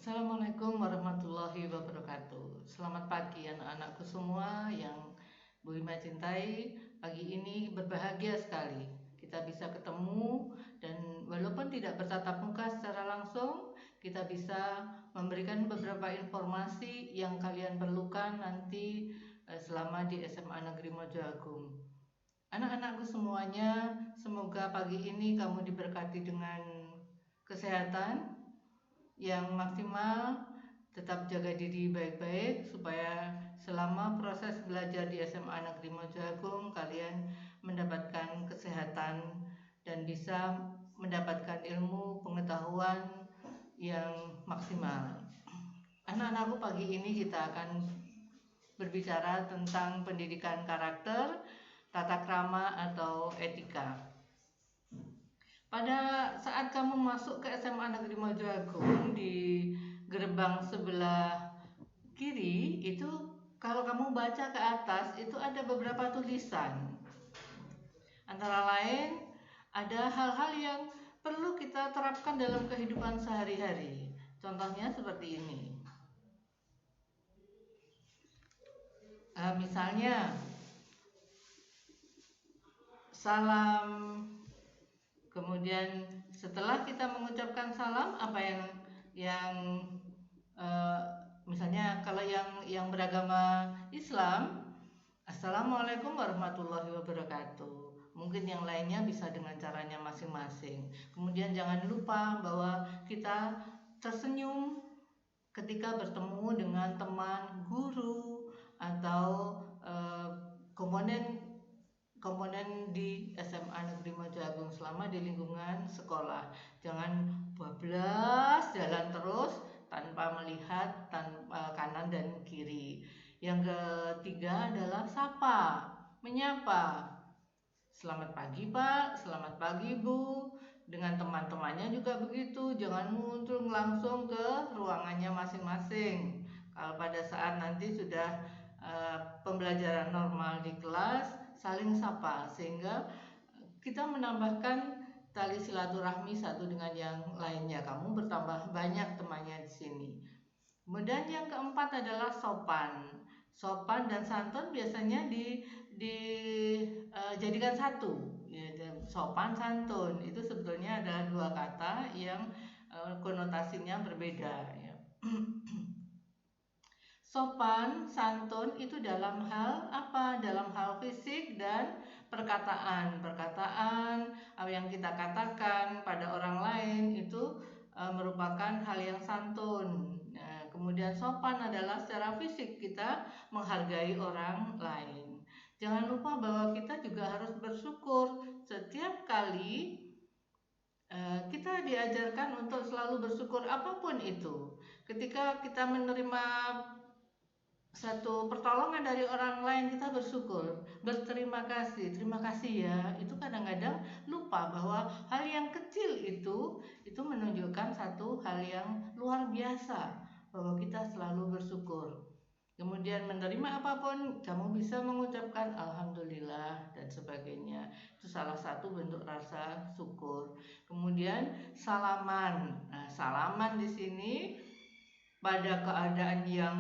Assalamualaikum warahmatullahi wabarakatuh. Selamat pagi anak-anakku semua yang Bu Hima cintai. Pagi ini berbahagia sekali. Kita bisa ketemu dan walaupun tidak bertatap muka secara langsung, kita bisa memberikan beberapa informasi yang kalian perlukan nanti selama di SMA Negeri Mojo Agung. Anak-anakku semuanya, semoga pagi ini kamu diberkati dengan kesehatan yang maksimal, tetap jaga diri baik-baik supaya selama proses belajar di SMA Negeri Mojo Agung kalian mendapatkan kesehatan dan bisa mendapatkan ilmu pengetahuan yang maksimal. Anak-anakku, pagi ini kita akan berbicara tentang pendidikan karakter, tata krama atau etika. Pada saat kamu masuk ke SMA Negeri Mojo Agung, di gerbang sebelah kiri itu, kalau kamu baca ke atas itu ada beberapa tulisan. Antara lain ada hal-hal yang perlu kita terapkan dalam kehidupan sehari-hari. Contohnya seperti ini. Misalnya salam. Kemudian setelah kita mengucapkan salam, apa yang misalnya kalau yang beragama Islam, Assalamualaikum warahmatullahi wabarakatuh. Mungkin yang lainnya bisa dengan caranya masing-masing. Kemudian jangan lupa bahwa kita tersenyum ketika bertemu dengan teman, guru, atau komponen di SMA Negeri Mojo Agung selama di lingkungan sekolah. Jangan bablas jalan terus tanpa melihat kanan dan kiri. Yang ketiga adalah sapa, menyapa. Selamat pagi Pak, selamat pagi Bu. Dengan teman-temannya juga begitu. Jangan muncul langsung ke ruangannya masing-masing. Kalau pada saat nanti sudah pembelajaran normal di kelas, saling sapa sehingga kita menambahkan tali silaturahmi satu dengan yang lainnya. Kamu bertambah banyak temannya di sini. Kemudian yang keempat adalah sopan. Sopan dan santun biasanya dijadikan satu. Sopan santun itu sebetulnya adalah dua kata yang konotasinya berbeda. Sopan, santun itu dalam hal apa? Dalam hal fisik dan perkataan. Perkataan yang kita katakan pada orang lain itu merupakan hal yang santun. Kemudian sopan adalah secara fisik kita menghargai orang lain. Jangan lupa bahwa kita juga harus bersyukur setiap kali kita diajarkan untuk selalu bersyukur apapun itu. Ketika kita menerima satu pertolongan dari orang lain, kita bersyukur, berterima kasih, terima kasih ya. Itu kadang-kadang lupa bahwa hal yang kecil itu menunjukkan satu hal yang luar biasa, bahwa kita selalu bersyukur. Kemudian menerima apapun, kamu bisa mengucapkan alhamdulillah dan sebagainya. Itu salah satu bentuk rasa syukur. Kemudian salaman. Nah, salaman di sini pada keadaan yang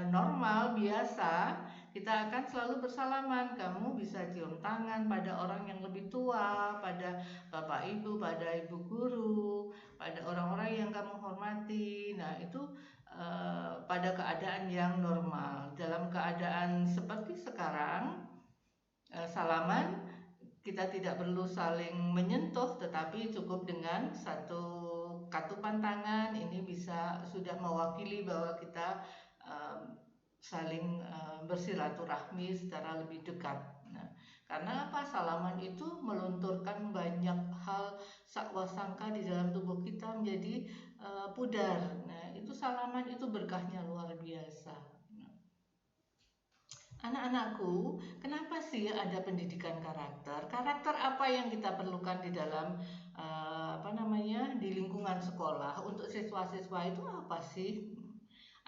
normal, biasa, kita akan selalu bersalaman. Kamu bisa cium tangan pada orang yang lebih tua, pada bapak ibu, pada ibu guru, pada orang-orang yang kamu hormati. Nah, itu pada keadaan yang normal. Dalam keadaan seperti sekarang, salaman kita tidak perlu saling menyentuh, tetapi cukup dengan satu katupan tangan. Ini bisa sudah mewakili bahwa kita saling bersilaturahmi secara lebih dekat. Nah, karena apa? Salaman itu melunturkan banyak hal sakwasangka di dalam tubuh kita menjadi pudar. Nah, itu salaman itu berkahnya luar biasa. Anak-anakku, kenapa sih ada pendidikan karakter? Karakter apa yang kita perlukan di dalam di lingkungan sekolah untuk siswa-siswa itu apa sih?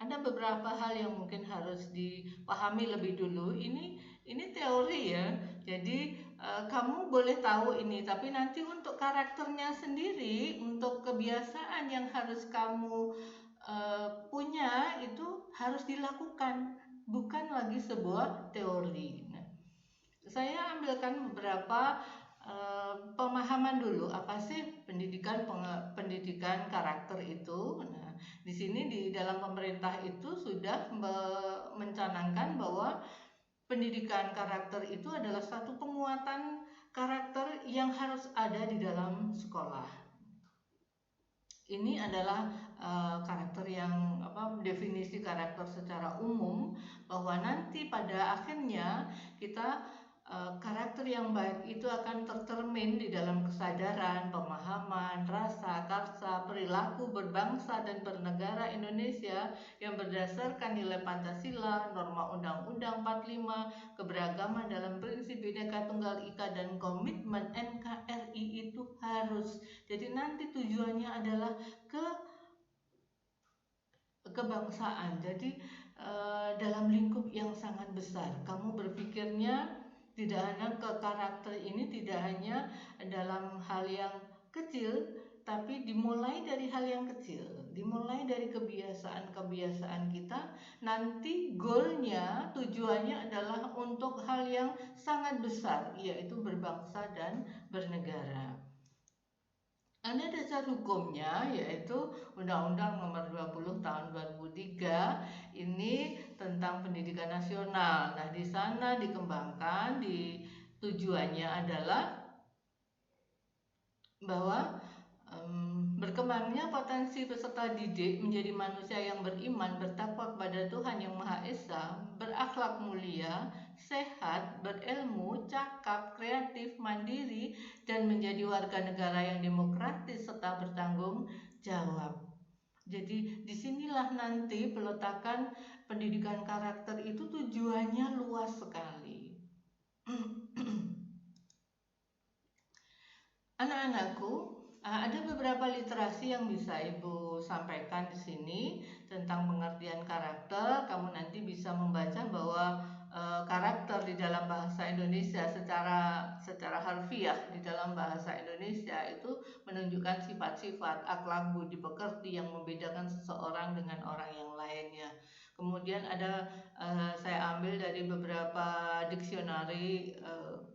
Ada beberapa hal yang mungkin harus dipahami lebih dulu. Ini teori ya. Jadi kamu boleh tahu ini, tapi nanti untuk karakternya sendiri, untuk kebiasaan yang harus kamu punya itu harus dilakukan, bukan lagi sebuah teori. Nah, saya ambilkan beberapa pemahaman dulu apa sih pendidikan karakter itu. Nah, di sini di dalam pemerintah itu sudah mencanangkan bahwa pendidikan karakter itu adalah satu penguatan karakter yang harus ada di dalam sekolah. Ini adalah karakter yang definisi karakter secara umum, bahwa nanti pada akhirnya kita karakter yang baik itu akan tercermin di dalam kesadaran, pemahaman, rasa, karsa, perilaku berbangsa dan bernegara Indonesia yang berdasarkan nilai Pancasila, norma Undang-Undang 45, keberagaman dalam prinsip Bhinneka Tunggal Ika, dan komitmen NKRI itu harus. Jadi nanti tujuannya adalah kebangsaan. Jadi dalam lingkup yang sangat besar, kamu berpikirnya tidak hanya ke karakter ini, tidak hanya dalam hal yang kecil, tapi dimulai dari hal yang kecil, dimulai dari kebiasaan-kebiasaan kita. Nanti goalnya, tujuannya adalah untuk hal yang sangat besar, yaitu berbangsa dan bernegara. Ada dasar hukumnya, yaitu Undang-Undang Nomor 20 Tahun 2003 ini tentang pendidikan nasional. Nah, di sana dikembangkan, tujuannya adalah bahwa berkembangnya potensi peserta didik menjadi manusia yang beriman, bertakwa kepada Tuhan Yang Maha Esa, berakhlak mulia, sehat, berilmu, cakap, kreatif, mandiri, dan menjadi warga negara yang demokratis serta bertanggung jawab. Jadi disinilah nanti peletakan pendidikan karakter itu tujuannya luas sekali. Anak-anakku, ada beberapa literasi yang bisa Ibu sampaikan di sini tentang pengertian karakter. Kamu nanti bisa membaca bahwa karakter di dalam bahasa Indonesia secara harfiah di dalam bahasa Indonesia itu menunjukkan sifat-sifat, akhlak, budi pekerti yang membedakan seseorang dengan orang yang lainnya. Kemudian ada saya ambil dari beberapa diksionari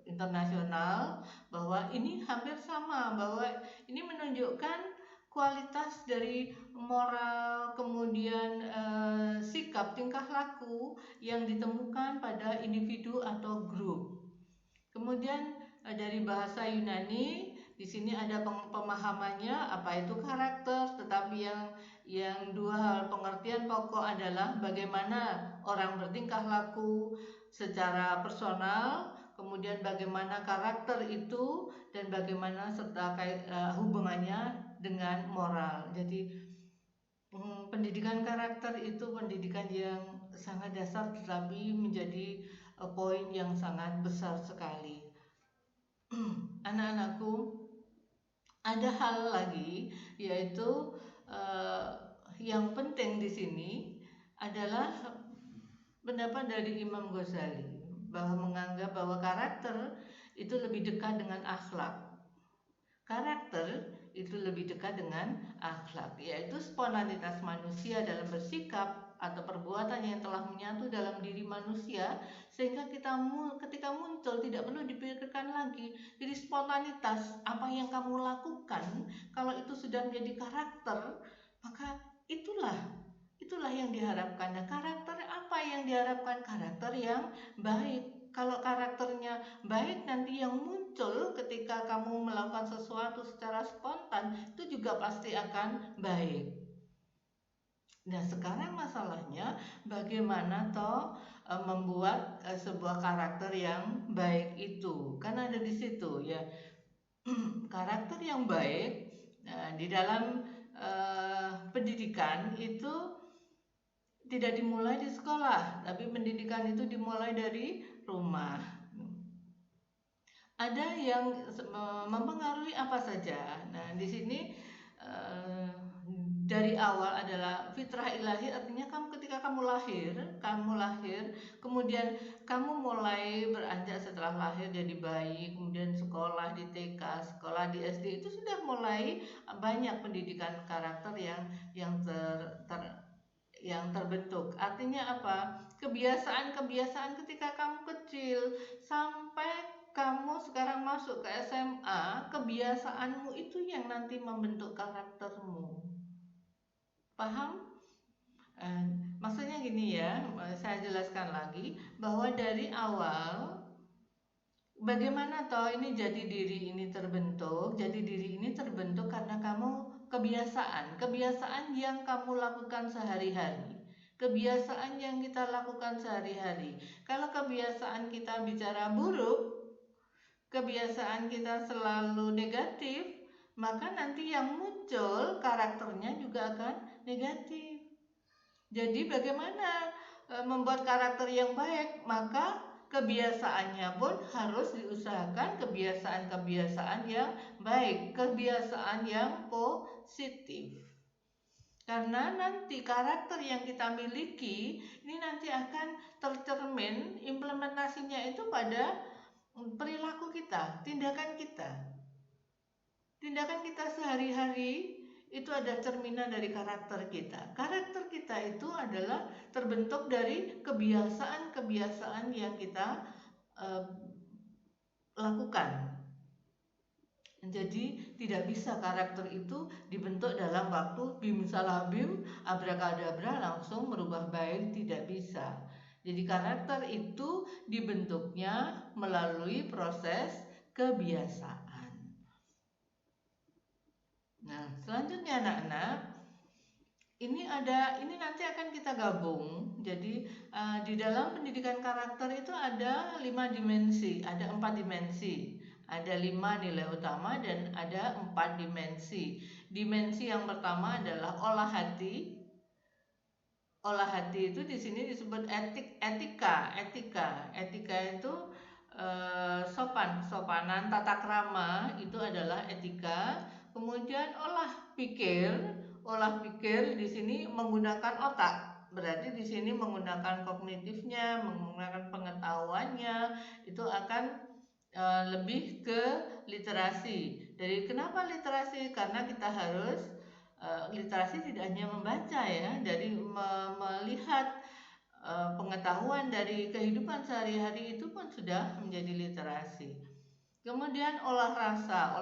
internasional bahwa ini hampir sama, bahwa ini menunjukkan kualitas dari moral, kemudian sikap, tingkah laku yang ditemukan pada individu atau grup. Kemudian dari bahasa Yunani, di sini ada pemahamannya apa itu karakter, tetapi yang dua hal pengertian pokok adalah bagaimana orang bertingkah laku secara personal, kemudian bagaimana karakter itu, dan bagaimana serta hubungannya dengan moral. Jadi pendidikan karakter itu pendidikan yang sangat dasar, tetapi menjadi poin yang sangat besar sekali. Anak-anakku, ada hal lagi, yaitu yang penting di sini adalah pendapat dari Imam Ghazali, bahwa menganggap bahwa karakter itu lebih dekat dengan akhlak. Karakter itu lebih dekat dengan akhlak, yaitu spontanitas manusia dalam bersikap atau perbuatan yang telah menyatu dalam diri manusia, sehingga ketika muncul tidak perlu dipikirkan lagi. Jadi spontanitas apa yang kamu lakukan, kalau itu sudah menjadi karakter, maka itulah yang diharapkan. Nah, karakter apa yang diharapkan? Karakter yang baik. Kalau karakternya baik, nanti yang muncul ketika kamu melakukan sesuatu secara spontan itu juga pasti akan baik. Nah, sekarang masalahnya bagaimana membuat sebuah karakter yang baik itu. Kan ada di situ ya. Karakter yang baik di dalam pendidikan itu tidak dimulai di sekolah, tapi pendidikan itu dimulai dari rumah. Ada yang mempengaruhi apa saja. Nah, di sini dari awal adalah fitrah ilahi, artinya ketika kamu lahir, kemudian kamu mulai beranjak setelah lahir jadi bayi, kemudian sekolah di TK, sekolah di SD, itu sudah mulai banyak pendidikan karakter yang yang terbentuk. Artinya apa? Kebiasaan-kebiasaan ketika kamu kecil sampai kamu sekarang masuk ke SMA, kebiasaanmu itu yang nanti membentuk karaktermu. Paham? Maksudnya gini ya, saya jelaskan lagi bahwa dari awal bagaimana toh ini jati diri ini terbentuk? Jati diri ini terbentuk karena kamu kebiasaan yang kamu lakukan sehari-hari. Kebiasaan yang kita lakukan sehari-hari. Kalau kebiasaan kita bicara buruk, kebiasaan kita selalu negatif, maka nanti yang muncul karakternya juga akan negatif. Jadi bagaimana membuat karakter yang baik? Maka kebiasaannya pun harus diusahakan kebiasaan-kebiasaan yang baik, kebiasaan yang positif. Karena nanti karakter yang kita miliki ini nanti akan tercermin implementasinya itu pada perilaku kita, tindakan kita. Tindakan kita sehari-hari itu ada cerminan dari karakter kita. Karakter kita itu adalah terbentuk dari kebiasaan-kebiasaan yang kita lakukan. Jadi tidak bisa karakter itu dibentuk dalam waktu bim salah bim, abrakadabra langsung merubah baik, tidak bisa. Jadi karakter itu dibentuknya melalui proses kebiasaan. Nah, selanjutnya anak-anak, ini nanti akan kita gabung. Jadi di dalam pendidikan karakter itu ada 5 dimensi, ada 4 dimensi. Ada 5 nilai utama dan ada 4 dimensi. Dimensi yang pertama adalah olah hati. Olah hati itu di sini disebut etika. Etika itu sopanan, tata krama itu adalah etika. Kemudian olah pikir di sini menggunakan otak. Berarti di sini menggunakan kognitifnya, menggunakan pengetahuannya, itu akan lebih ke literasi. Jadi kenapa literasi? Karena kita harus literasi tidak hanya membaca ya, dari melihat pengetahuan dari kehidupan sehari-hari itu pun sudah menjadi literasi. Kemudian olah rasa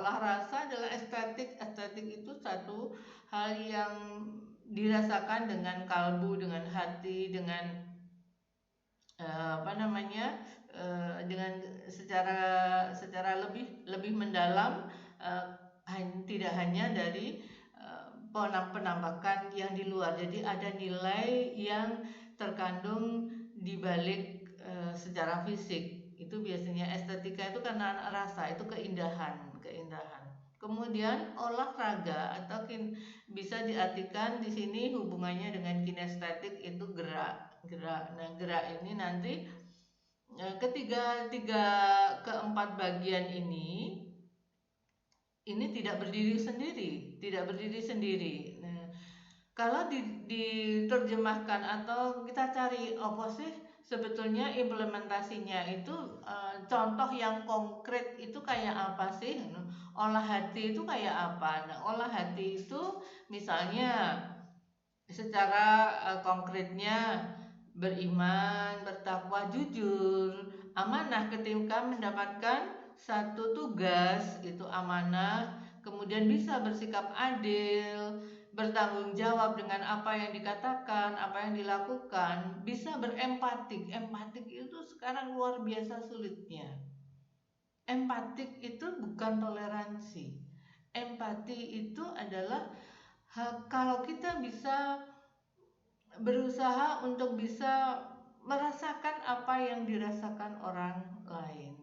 adalah estetik. Estetik itu satu hal yang dirasakan dengan kalbu, dengan hati, dengan dengan secara lebih mendalam, tidak hanya dari penampakan yang di luar. Jadi ada nilai yang terkandung di balik secara fisik. Itu biasanya estetika itu karena rasa, itu keindahan. Kemudian olahraga atau bisa diartikan di sini hubungannya dengan kinestetik, itu gerak. Nah, gerak ini nanti keempat bagian ini tidak berdiri sendiri. Nah, kalau diterjemahkan atau kita cari apa sih sebetulnya implementasinya itu, contoh yang konkret itu kayak apa sih? Olah hati itu kayak apa? Nah, olah hati itu misalnya secara konkretnya beriman, bertakwa, jujur, amanah ketika mendapatkan satu tugas, itu amanah. Kemudian bisa bersikap adil, bertanggung jawab dengan apa yang dikatakan, apa yang dilakukan, bisa berempatik. Empatik itu sekarang luar biasa sulitnya. Empatik itu bukan toleransi. Empati itu adalah kalau kita bisa berusaha untuk bisa merasakan apa yang dirasakan orang lain,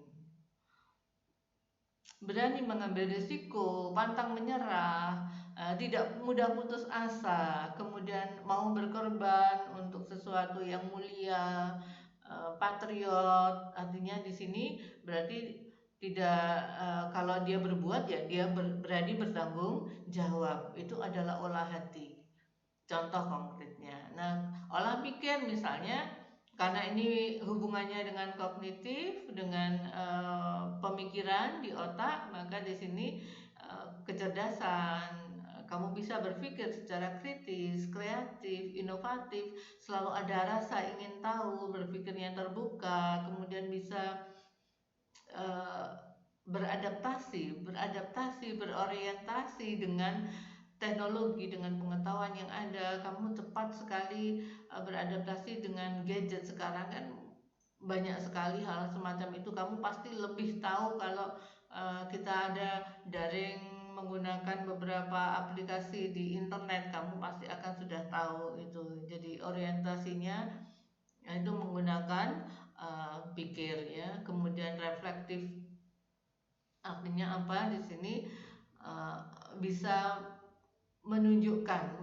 berani mengambil risiko, pantang menyerah, tidak mudah putus asa, kemudian mau berkorban untuk sesuatu yang mulia, patriot. Artinya di sini berarti tidak, kalau dia berbuat ya dia berani bertanggung jawab. Itu adalah olah hati. Contoh konkretnya. Nah, olah pikir misalnya, karena ini hubungannya dengan kognitif, dengan pemikiran di otak, maka di sini kecerdasan, kamu bisa berpikir secara kritis, kreatif, inovatif, selalu ada rasa ingin tahu, berpikirnya terbuka, kemudian bisa beradaptasi, berorientasi dengan teknologi, dengan pengetahuan yang ada. Kamu cepat sekali beradaptasi dengan gadget sekarang kan, banyak sekali hal semacam itu. Kamu pasti lebih tahu kalau kita ada daring menggunakan beberapa aplikasi di internet, kamu pasti akan sudah tahu itu. Jadi orientasinya itu menggunakan pikir ya, kemudian reflektif. Artinya apa di sini? Bisa menunjukkan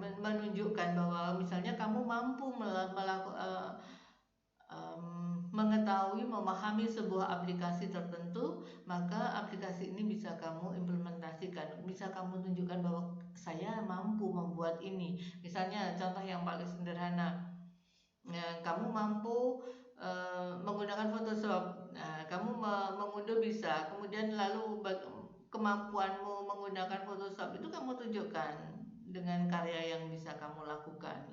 bahwa misalnya kamu mampu mengetahui, memahami sebuah aplikasi tertentu, maka aplikasi ini bisa kamu implementasikan, bisa kamu tunjukkan bahwa saya mampu membuat ini. Misalnya contoh yang paling sederhana, kamu mampu menggunakan Photoshop. Nah, kamu mengunduh bisa, kemudian lalu kemampuanmu menggunakan Photoshop itu kamu tunjukkan dengan karya yang bisa kamu lakukan.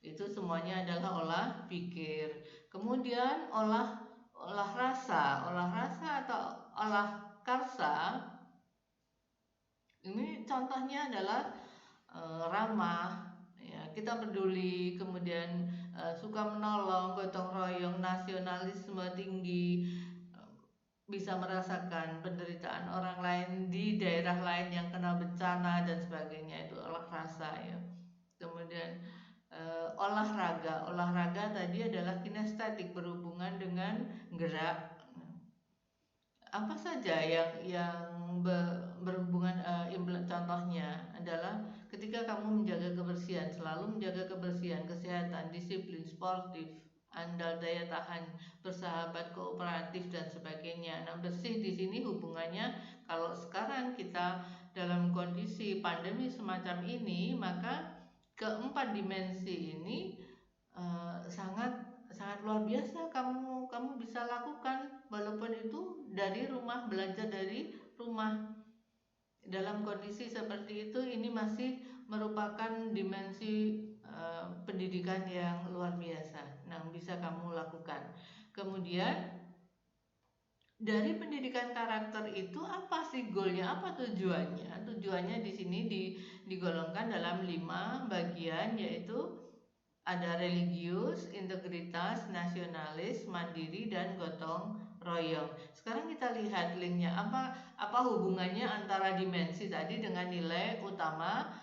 Itu semuanya adalah olah pikir. Kemudian olah rasa atau olah karsa. Ini contohnya adalah ramah, ya, kita peduli, kemudian suka menolong, gotong royong, nasionalisme tinggi, bisa merasakan penderitaan orang lain di daerah lain yang kena bencana dan sebagainya. Itu olah rasa ya. Kemudian olahraga tadi adalah kinestetik, berhubungan dengan gerak. Apa saja yang berhubungan, contohnya adalah ketika kamu menjaga kebersihan, selalu menjaga kebersihan, kesehatan, disiplin, sportif, andal, daya tahan, bersahabat, kooperatif dan sebagainya. Nah, bersih di sini hubungannya, kalau sekarang kita dalam kondisi pandemi semacam ini, maka keempat dimensi ini sangat luar biasa kamu bisa lakukan, walaupun itu dari rumah, belajar dari rumah. Dalam kondisi seperti itu, ini masih merupakan dimensi pendidikan yang luar biasa. Nah, bisa kamu lakukan. Kemudian dari pendidikan karakter itu apa sih goalnya, apa tujuannya? Tujuannya di sini digolongkan dalam 5 bagian, yaitu ada religius, integritas, nasionalis, mandiri, dan gotong royong. Sekarang kita lihat linknya, apa hubungannya antara dimensi tadi dengan nilai utama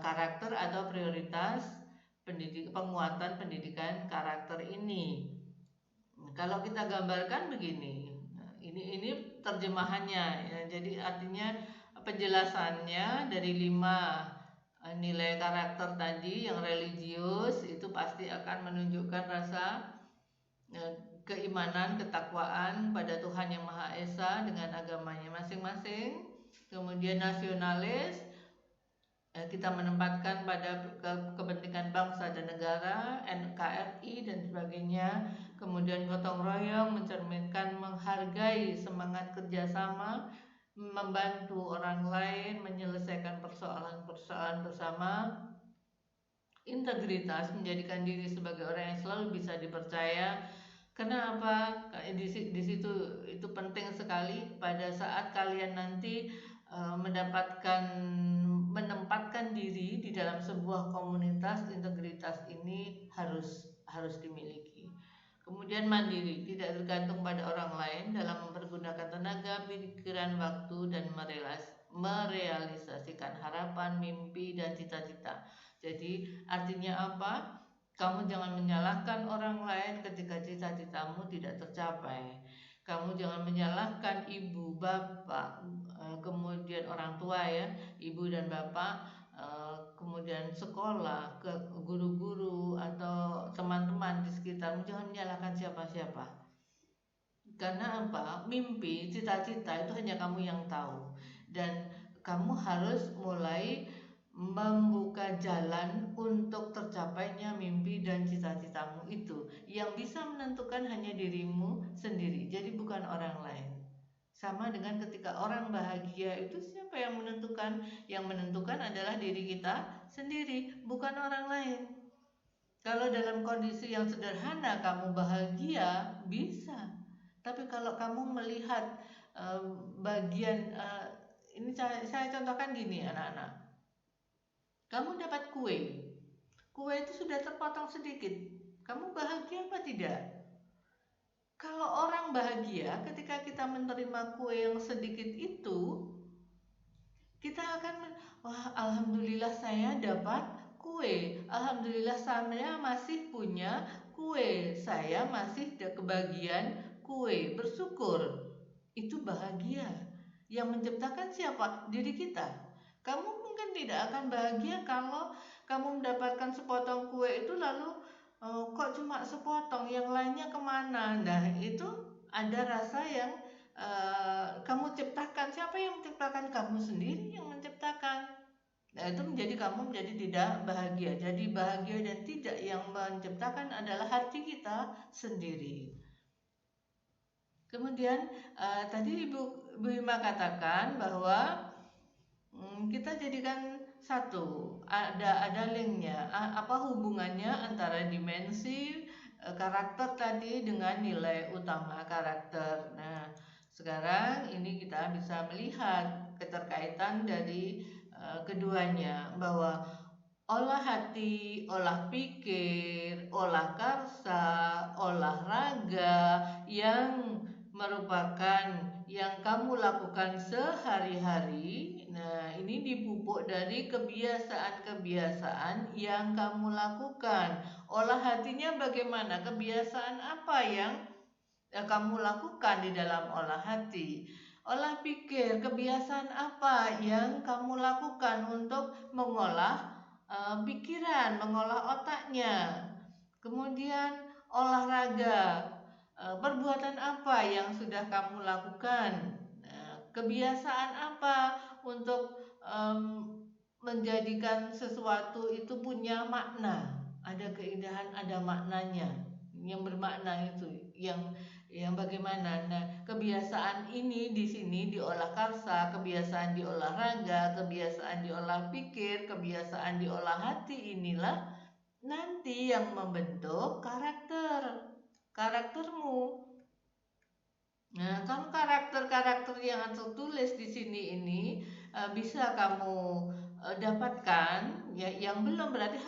karakter atau prioritas penguatan pendidikan karakter ini. Kalau kita gambarkan begini, ini terjemahannya ya. Jadi artinya penjelasannya dari 5 nilai karakter tadi. Yang religius itu pasti akan menunjukkan rasa keimanan, ketakwaan pada Tuhan Yang Maha Esa dengan agamanya masing-masing. Kemudian nasionalis, kita menempatkan pada kepentingan bangsa dan negara, NKRI dan sebagainya. Kemudian gotong royong mencerminkan menghargai semangat kerjasama, membantu orang lain menyelesaikan persoalan-persoalan bersama. Integritas, menjadikan diri sebagai orang yang selalu bisa dipercaya. Kenapa? Di situ itu penting sekali pada saat kalian nanti menempatkan diri di dalam sebuah komunitas. Integritas ini harus dimiliki. Kemudian mandiri, tidak tergantung pada orang lain dalam mempergunakan tenaga, pikiran, waktu, dan merealisasikan harapan, mimpi, dan cita-cita. Jadi artinya apa? Kamu jangan menyalahkan orang lain ketika cita-citamu tidak tercapai. Kamu jangan menyalahkan ibu, bapak, kemudian orang tua ya, ibu dan bapak, kemudian sekolah, ke guru-guru atau teman-teman di sekitarmu. Jangan menyalahkan siapa-siapa. Karena apa? Mimpi, cita-cita itu hanya kamu yang tahu. Dan kamu harus mulai membuka jalan untuk tercapainya mimpi dan cita-citamu itu. Yang bisa menentukan hanya dirimu sendiri, jadi bukan orang lain. Sama dengan ketika orang bahagia itu siapa yang menentukan? Yang menentukan adalah diri kita sendiri, bukan orang lain. Kalau dalam kondisi yang sederhana kamu bahagia, bisa. Tapi kalau kamu melihat bagian ini saya contohkan gini anak-anak. Kamu dapat kue. Kue itu sudah terpotong sedikit. Kamu bahagia apa tidak? Kalau orang bahagia ketika kita menerima kue yang sedikit itu, kita akan wah, alhamdulillah saya dapat kue. Alhamdulillah saya masih punya kue. Saya masih kebagian kue. Bersyukur. Itu bahagia. Yang menciptakan siapa? Diri kita. Kamu mungkin tidak akan bahagia kalau kamu mendapatkan sepotong kue itu lalu kok cuma sepotong, yang lainnya kemana? Nah itu ada rasa yang kamu ciptakan. Siapa yang menciptakan? Kamu sendiri yang menciptakan. Nah itu kamu menjadi tidak bahagia. Jadi bahagia dan tidak yang menciptakan adalah hati kita sendiri. Kemudian tadi Ibu Hima katakan bahwa kita jadikan satu, ada linknya, apa hubungannya antara dimensi karakter tadi dengan nilai utama karakter. Nah sekarang ini kita bisa melihat keterkaitan dari keduanya, bahwa olah hati, olah pikir, olah karsa, olahraga yang merupakan yang kamu lakukan sehari-hari. Nah, ini dipupuk dari kebiasaan-kebiasaan yang kamu lakukan. Olah hatinya bagaimana? Kebiasaan apa yang kamu lakukan di dalam olah hati? Olah pikir, kebiasaan apa yang kamu lakukan untuk mengolah pikiran, mengolah otaknya? Kemudian olahraga, perbuatan apa yang sudah kamu lakukan? Kebiasaan apa untuk menjadikan sesuatu itu punya makna, ada keindahan, ada maknanya, yang bermakna itu, yang bagaimana? Nah, kebiasaan ini di sini diolah karsa, kebiasaan diolah raga, kebiasaan diolah pikir, kebiasaan diolah hati, inilah nanti yang membentuk karaktermu. Nah, kalau karakter-karakter yang tertulis di sini ini bisa kamu dapatkan, ya, yang belum berarti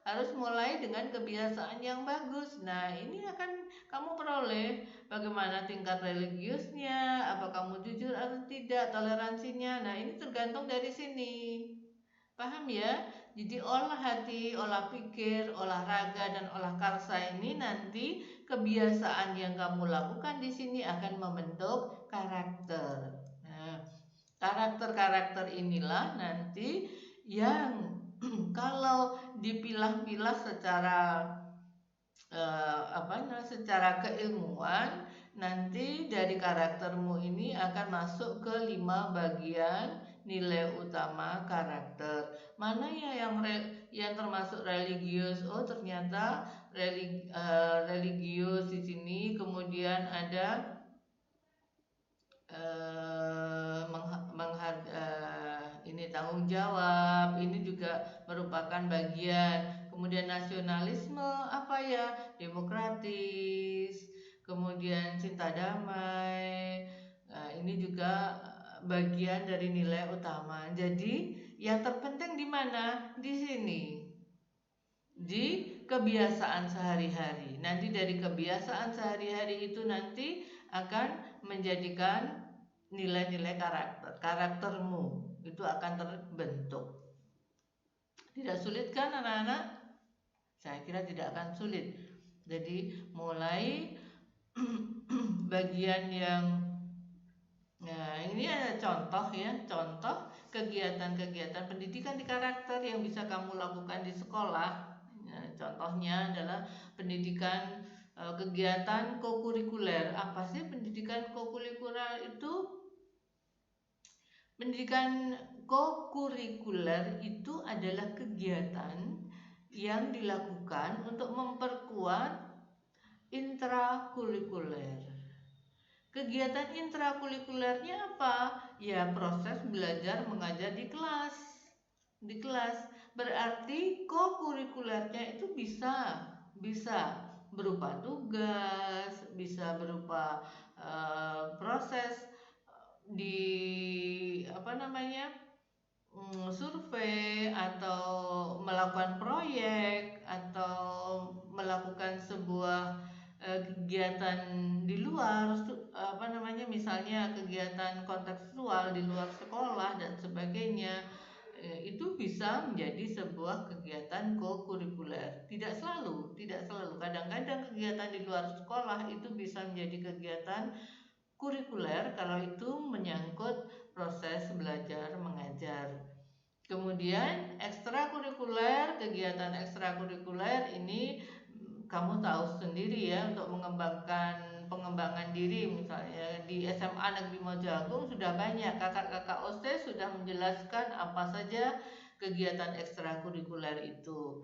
harus mulai dengan kebiasaan yang bagus. Nah, ini akan kamu peroleh bagaimana tingkat religiusnya, apa kamu jujur atau tidak, toleransinya. Nah, ini tergantung dari sini. Paham ya? Jadi olah hati, olah pikir, olahraga dan olah karsa ini nanti kebiasaan yang kamu lakukan di sini akan membentuk karakter. Nah, karakter-karakter inilah nanti yang kalau dipilah-pilah secara secara keilmuan, nanti dari karaktermu ini akan masuk ke 5 bagian nilai utama karakter. Mana ya yang termasuk religius? Oh, ternyata religius di sini. Kemudian ada ini tanggung jawab, ini juga merupakan bagian. Kemudian nasionalisme apa ya? Demokratis. Kemudian cinta damai. Nah, ini juga bagian dari nilai utama. Jadi yang terpenting di mana? Di sini. Di kebiasaan sehari-hari. Nanti dari kebiasaan sehari-hari itu nanti akan menjadikan nilai-nilai karaktermu itu akan terbentuk. Tidak sulit kan anak-anak? Saya kira tidak akan sulit. Jadi mulai bagian yang ini ada contoh ya, contoh kegiatan-kegiatan pendidikan di karakter yang bisa kamu lakukan di sekolah. Contohnya adalah pendidikan kegiatan kokurikuler. Apa sih pendidikan kokurikuler itu? Pendidikan kokurikuler itu adalah kegiatan yang dilakukan untuk memperkuat intrakurikuler. Kegiatan intrakurikulernya apa? Ya, proses belajar mengajar di kelas. Di kelas berarti kokurikulernya itu bisa berupa tugas, bisa berupa proses di apa namanya survei atau melakukan proyek atau melakukan sebuah kegiatan di luar apa namanya misalnya kegiatan kontekstual di luar sekolah dan sebagainya. Itu bisa menjadi sebuah kegiatan kokurikuler. Tidak selalu. Kadang-kadang kegiatan di luar sekolah itu bisa menjadi kegiatan kurikuler kalau itu menyangkut proses belajar mengajar. Kemudian ekstrakurikuler, kegiatan ekstrakurikuler ini kamu tahu sendiri ya, untuk pengembangan diri. Misalnya di SMA Negeri Mojoagung sudah banyak kakak-kakak OSIS sudah menjelaskan apa saja kegiatan ekstrakurikuler itu.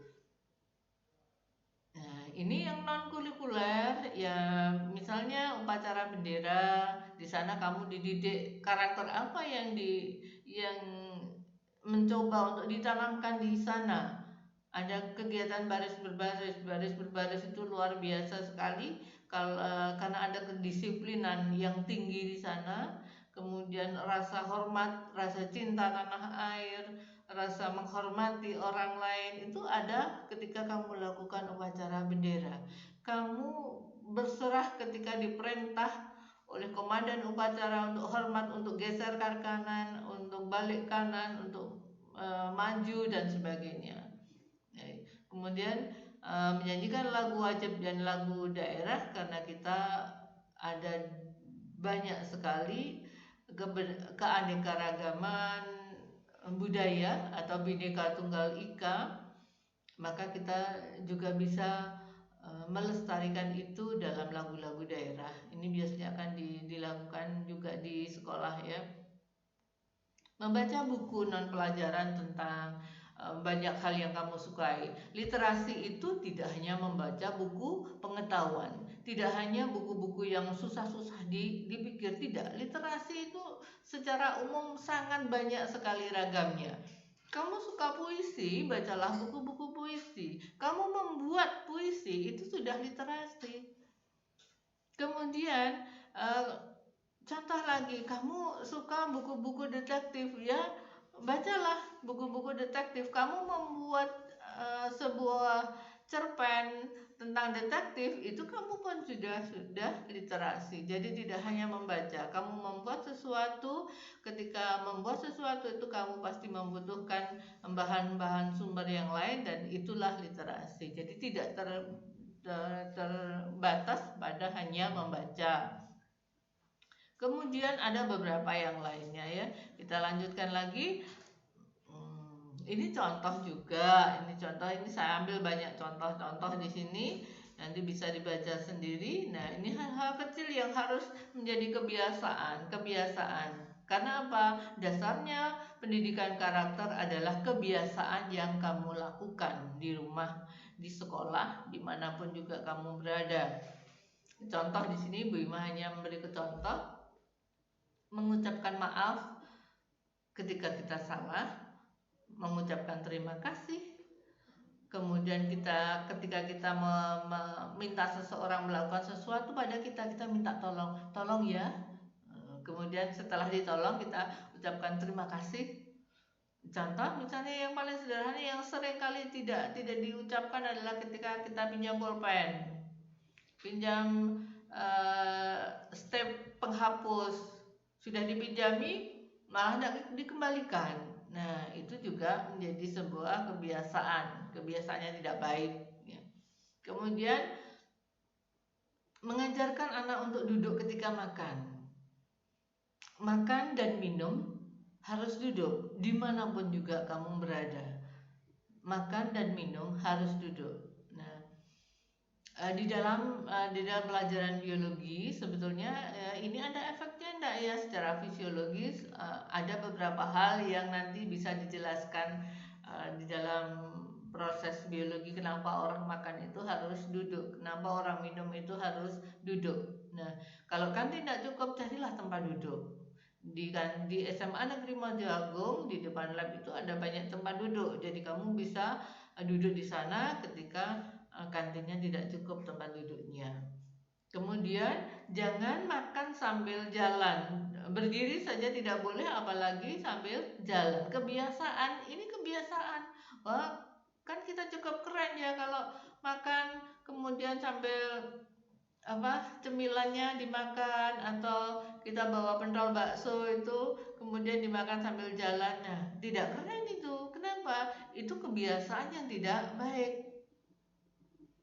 Nah, ini yang non kurikuler ya, misalnya upacara bendera. Di sana kamu dididik karakter apa yang mencoba untuk ditanamkan di sana. Ada kegiatan baris berbaris itu luar biasa sekali karena ada kedisiplinan yang tinggi di sana. Kemudian rasa hormat, rasa cinta tanah air, rasa menghormati orang lain itu ada ketika kamu lakukan upacara bendera. Kamu berserah ketika diperintah oleh komandan upacara untuk hormat, untuk geser ke kanan, untuk balik kanan, untuk maju dan sebagainya. Kemudian menyanyikan lagu wajib dan lagu daerah karena kita ada banyak sekali keanekaragaman budaya atau Bhinneka Tunggal Ika, maka kita juga bisa melestarikan itu dalam lagu-lagu daerah. Ini biasanya akan dilakukan juga di sekolah ya. Membaca buku non pelajaran tentang banyak hal yang kamu sukai. Literasi itu tidak hanya membaca buku pengetahuan, tidak hanya buku-buku yang susah-susah dipikir, tidak. Literasi itu secara umum sangat banyak sekali ragamnya. Kamu suka puisi, bacalah buku-buku puisi. Kamu membuat puisi, itu sudah literasi. Kemudian contoh lagi, kamu suka buku-buku detektif ya, bacalah buku-buku detektif. Kamu membuat sebuah cerpen tentang detektif, itu kamu pun sudah literasi. Jadi tidak hanya membaca, kamu membuat sesuatu. Ketika membuat sesuatu itu kamu pasti membutuhkan bahan-bahan sumber yang lain, dan itulah literasi. Jadi tidak terbatas pada hanya membaca. Kemudian ada beberapa yang lainnya ya. Kita lanjutkan lagi. Ini contoh juga. Ini saya ambil banyak contoh-contoh di sini. Nanti bisa dibaca sendiri. Nah, ini hal-hal kecil yang harus menjadi kebiasaan. Karena apa? Dasarnya pendidikan karakter adalah kebiasaan yang kamu lakukan di rumah, di sekolah, dimanapun juga kamu berada. Contoh di sini Bu Ima hanya memberi contoh. Mengucapkan maaf ketika kita salah, mengucapkan terima kasih. Kemudian ketika kita meminta seseorang melakukan sesuatu pada kita minta tolong ya. Kemudian setelah ditolong kita ucapkan terima kasih. Contoh misalnya yang paling sederhana yang sering kali tidak diucapkan adalah ketika kita pinjam pulpen, pinjam step penghapus, sudah dipinjami malah tidak dikembalikan. Nah, itu juga menjadi sebuah kebiasaannya tidak baik ya. Kemudian mengajarkan anak untuk duduk ketika makan dan minum harus duduk dimanapun juga kamu berada. Makan dan minum harus duduk. Di dalam pelajaran biologi sebetulnya ini ada efeknya enggak ya secara fisiologis. Ada beberapa hal yang nanti bisa dijelaskan di dalam proses biologi kenapa orang makan itu harus duduk, kenapa orang minum itu harus duduk. Nah, kalau kantin tidak cukup, carilah tempat duduk. Di SMA Negeri Mojo Agung di depan lab itu ada banyak tempat duduk, jadi kamu bisa duduk di sana ketika kantinnya tidak cukup tempat duduknya. Kemudian jangan makan sambil jalan, berdiri saja tidak boleh, apalagi sambil jalan. Kebiasaan, ini kebiasaan. Wah, kan kita cukup keren ya kalau makan kemudian sambil cemilannya dimakan, atau kita bawa pentol bakso itu kemudian dimakan sambil jalan. Nah, tidak keren itu. Kenapa? Itu kebiasaan yang tidak baik.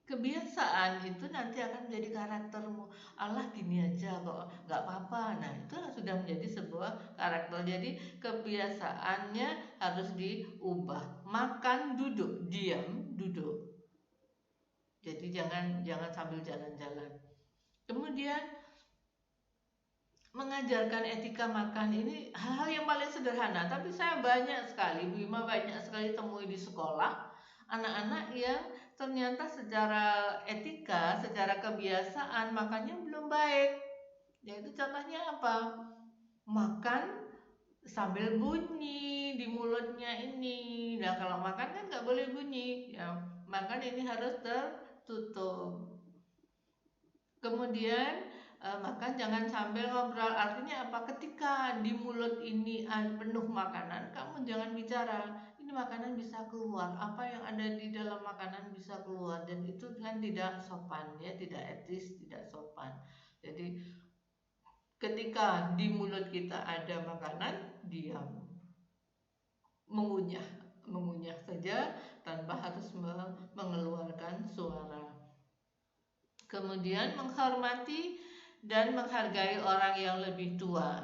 Kebiasaan itu nanti akan menjadi karaktermu. Allah gini aja kok, nggak apa-apa. Nah, itu sudah menjadi sebuah karakter. Jadi kebiasaannya harus diubah. Makan duduk, diam duduk. Jadi jangan sambil jalan-jalan. Kemudian mengajarkan etika makan ini hal-hal yang paling sederhana, tapi saya banyak sekali, Bu Ima banyak sekali temui di sekolah anak-anak yang ternyata secara etika, secara kebiasaan makannya belum baik. Yaitu contohnya apa? Makan sambil bunyi di mulutnya ini. Nah, kalau makan kan nggak boleh bunyi. Ya, makan ini harus tertutup. Kemudian makan jangan sambil ngobrol. Artinya apa? Ketika di mulut ini penuh makanan, kamu jangan bicara. Ini makanan bisa keluar. Apa yang ada di dalam makanan bisa keluar, dan itu kan tidak sopan ya, tidak etis, tidak sopan. Jadi ketika di mulut kita ada makanan, diam. Mengunyah saja tanpa harus mengeluarkan suara. Kemudian menghormati dan menghargai orang yang lebih tua.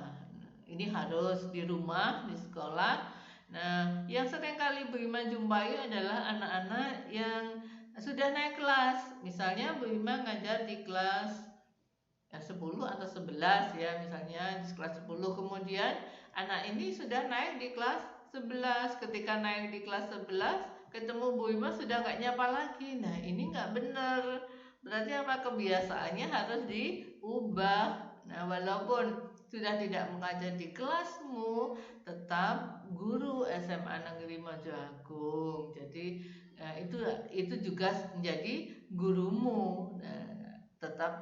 Ini harus di rumah, di sekolah. Nah, yang sering kali Bu Ima jumpai adalah anak-anak yang sudah naik kelas. Misalnya Bu Ima ngajar di kelas 10 atau 11 ya, misalnya di kelas 10. Kemudian anak ini sudah naik di kelas 11. Ketika naik di kelas 11, ketemu Bu Ima sudah gak nyapa lagi. Nah, ini gak benar. Berarti apa? Kebiasaannya harus diubah. Nah, walaupun sudah tidak mengajar di kelasmu, tetap guru SMA Negeri Mojo Agung. Jadi itu juga menjadi gurumu. Nah,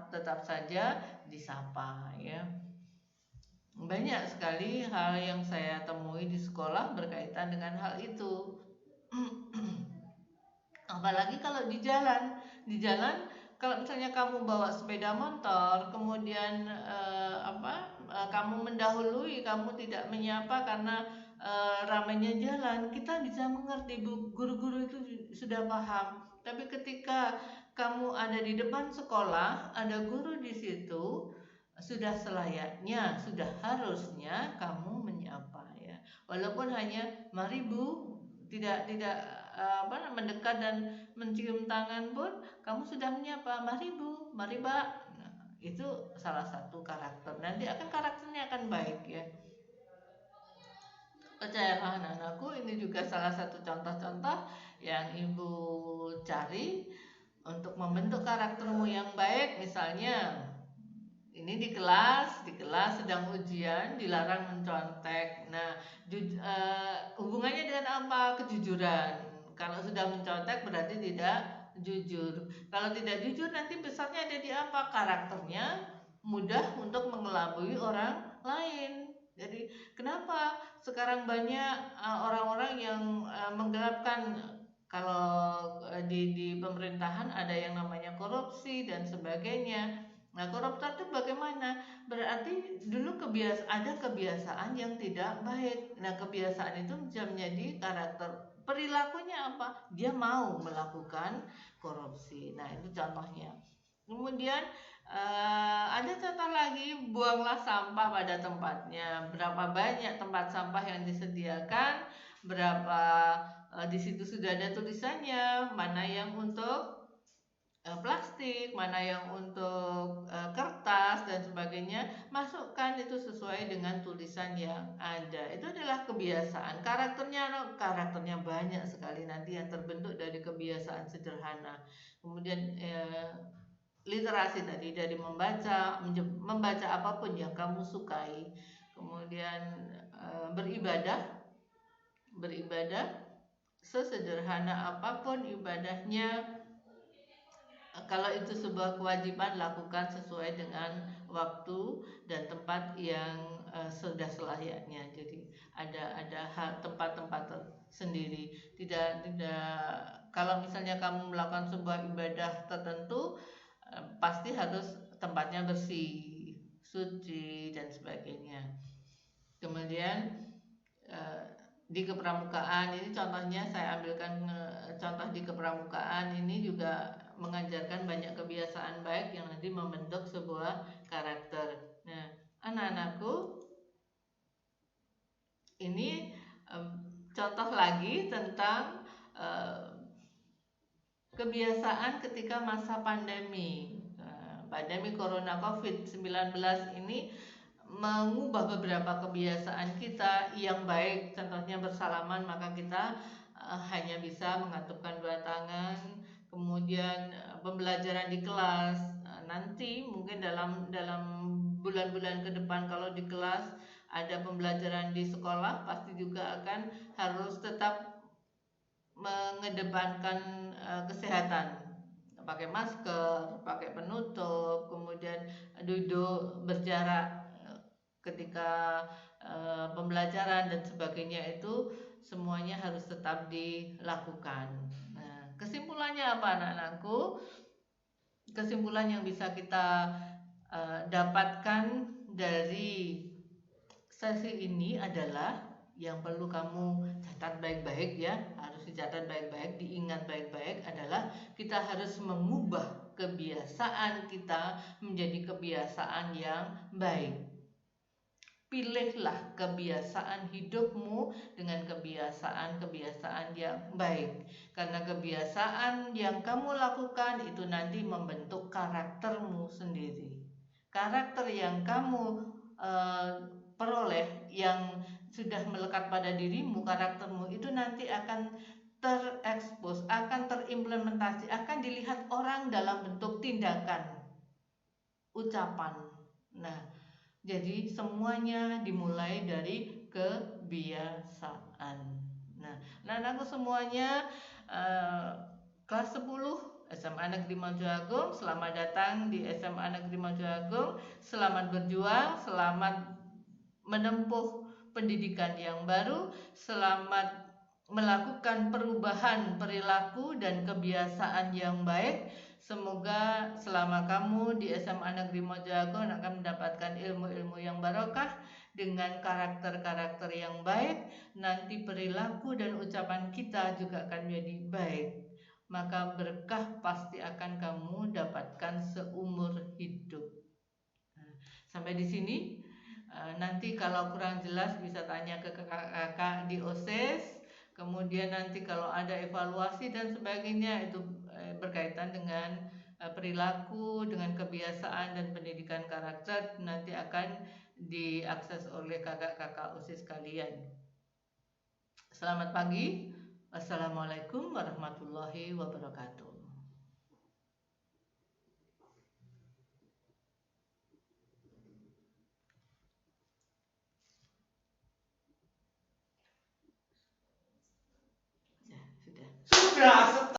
tetap saja disapa ya. Banyak sekali hal yang saya temui di sekolah berkaitan dengan hal itu. Apalagi kalau di jalan kalau misalnya kamu bawa sepeda motor, kemudian kamu mendahului, kamu tidak menyapa karena ramainya jalan, kita bisa mengerti, guru-guru itu sudah paham. Tapi ketika kamu ada di depan sekolah, ada guru di situ, sudah selayaknya, sudah harusnya kamu menyapa ya. Walaupun hanya mari Bu, tidak mendekat dan mencium tangan pun kamu sudah menyapa, mari Bu, mari Mbak. Nah, itu salah satu karakter. Nanti karakternya akan baik ya. Percayalah anak-anakku, ini juga salah satu contoh-contoh yang Ibu cari untuk membentuk karaktermu yang baik. Misalnya ini di kelas sedang ujian, dilarang mencontek. Nah, hubungannya dengan apa? Kejujuran. Kalau sudah mencontek berarti tidak jujur. Kalau tidak jujur nanti besarnya ada di apa? Karakternya mudah untuk mengelabui orang lain. Jadi kenapa sekarang banyak orang-orang yang menggelapkan, kalau di pemerintahan ada yang namanya korupsi dan sebagainya. Nah, koruptor itu bagaimana? Berarti dulu ada kebiasaan yang tidak baik. Nah, kebiasaan itu bisa menjadi karakter. Perilakunya apa? Dia mau melakukan korupsi. Nah, itu contohnya. Kemudian ada contoh lagi, buanglah sampah pada tempatnya. Berapa banyak tempat sampah yang disediakan? Berapa di situ sudah ada tulisannya, mana yang untuk plastik, mana yang untuk kertas dan sebagainya, masukkan itu sesuai dengan tulisan yang ada. Itu adalah kebiasaan. Karakternya banyak sekali nanti yang terbentuk dari kebiasaan sederhana. Kemudian literasi tadi, dari membaca apapun yang kamu sukai. Kemudian beribadah sesederhana apapun ibadahnya. Kalau itu sebuah kewajiban, lakukan sesuai dengan waktu dan tempat yang sudah selayaknya. Jadi ada tempat-tempat sendiri. Tidak kalau misalnya kamu melakukan sebuah ibadah tertentu, pasti harus tempatnya bersih, suci dan sebagainya. Kemudian di kepramukaan ini contohnya, saya ambilkan contoh di kepramukaan ini juga mengajarkan banyak kebiasaan baik yang nanti membentuk sebuah karakter. Nah, anak-anakku, ini contoh lagi tentang kebiasaan ketika masa pandemi. Pandemi Corona COVID-19 ini mengubah beberapa kebiasaan kita yang baik. Contohnya bersalaman, maka kita hanya bisa mengatupkan dua tangan. Kemudian pembelajaran di kelas, nanti mungkin dalam bulan-bulan ke depan, kalau di kelas ada pembelajaran di sekolah, pasti juga akan harus tetap mengedepankan kesehatan, pakai masker, pakai penutup, kemudian duduk berjarak ketika pembelajaran dan sebagainya. Itu semuanya harus tetap dilakukan. Nah, kesimpulannya apa, anak-anakku? Kesimpulan yang bisa kita dapatkan dari sesi ini adalah, yang perlu kamu catat baik-baik ya, harus dicatat baik-baik, diingat baik-baik, adalah kita harus mengubah kebiasaan kita menjadi kebiasaan yang baik. Pilihlah kebiasaan hidupmu dengan kebiasaan-kebiasaan yang baik, karena kebiasaan yang kamu lakukan itu nanti membentuk karaktermu sendiri. Karakter yang kamu peroleh, yang sudah melekat pada dirimu, karaktermu itu nanti akan terekspos, akan terimplementasi, akan dilihat orang dalam bentuk tindakan, ucapan. Nah, jadi semuanya dimulai dari kebiasaan. Nah, anak-anakku semuanya, kelas 10 SMA Negeri Maju Agung, selamat datang di SMA Negeri Maju Agung. Selamat berjuang, selamat menempuh pendidikan yang baru, selamat melakukan perubahan perilaku dan kebiasaan yang baik. Semoga selama kamu di SMA Negeri Mojoagung akan mendapatkan ilmu-ilmu yang barokah dengan karakter-karakter yang baik. Nanti perilaku dan ucapan kita juga akan menjadi baik. Maka berkah pasti akan kamu dapatkan seumur hidup. Sampai di sini. Nanti kalau kurang jelas bisa tanya ke kakak di OSIS. Kemudian nanti kalau ada evaluasi dan sebagainya, itu berkaitan dengan perilaku, dengan kebiasaan dan pendidikan karakter, nanti akan diakses oleh kakak-kakak OSIS kalian. Selamat pagi. Wassalamualaikum warahmatullahi wabarakatuh. Ya, sudah.